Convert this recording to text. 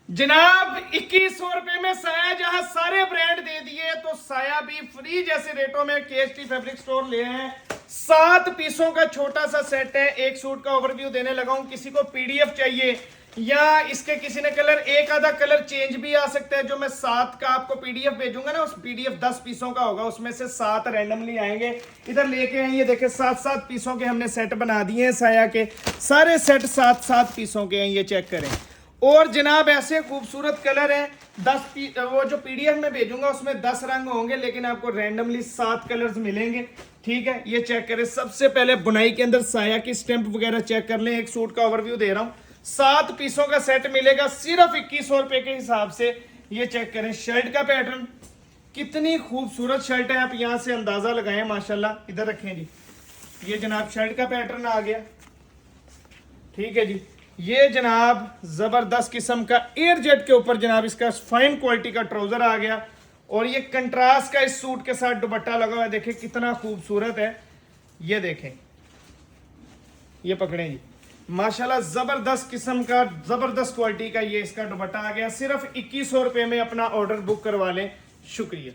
जनाब 2100 रुपए में साया, जहां सारे ब्रांड दे दिए तो साया भी फ्री जैसे रेटों में केएसटी फैब्रिक स्टोर ले हैं। 7 पीसों का छोटा सा सेट है। एक सूट का ओवरव्यू देने लगा हूं। किसी को पीडीएफ चाहिए या इसके किसी ने कलर, एक आधा कलर चेंज भी आ सकता है। जो मैं 7 का आपको पीडीएफ भेजूंगा ना, उस पीडीएफ 10 पीसों का होगा, उसमें से 7 रैंडमली आएंगे। इधर लेके आए, ये देखे 7-7 पीसों के हमने सेट बना दिए हैं साया के। सारे सेट 7-7 पीसों के हैं, ये चेक करें। और जनाब ऐसे खूबसूरत कलर हैं। 10 वो जो पीडीएफ में भेजूंगा उसमें 10 रंग होंगे, लेकिन आपको रैंडमली 7 कलर्स मिलेंगे। ठीक है, ये चेक करें। सबसे पहले बुनाई के अंदर साया की स्टैंप वगैरह चेक कर लें। एक सूट का ओवरव्यू दे रहा हूं। 7 पीसों का सेट मिलेगा सिर्फ 2100 रुपए के हिसाब से। ये चेक करें। शर्ट का पैटर्न, कितनी खूबसूरत शर्ट है, आप यहां से अंदाजा लगाएं माशाल्लाह। इधर रखें जी, ये जनाब शर्ट का पैटर्न आ गया। ठीक है जी, ये जनाब जबरदस्त किस्म का एयर जेट के ऊपर जनाब इसका फाइन क्वालिटी का ट्राउजर आ गया। और ये कंट्रास्ट का इस सूट के साथ दुपट्टा लगा हुआ है। देखें कितना खूबसूरत है। ये देखें, ये पकड़ें जी, माशाल्लाह जबरदस्त किस्म का, जबरदस्त क्वालिटी का ये इसका दुपट्टा आ गया। सिर्फ 2100 रुपए में अपना ऑर्डर बुक करवा लें। शुक्रिया।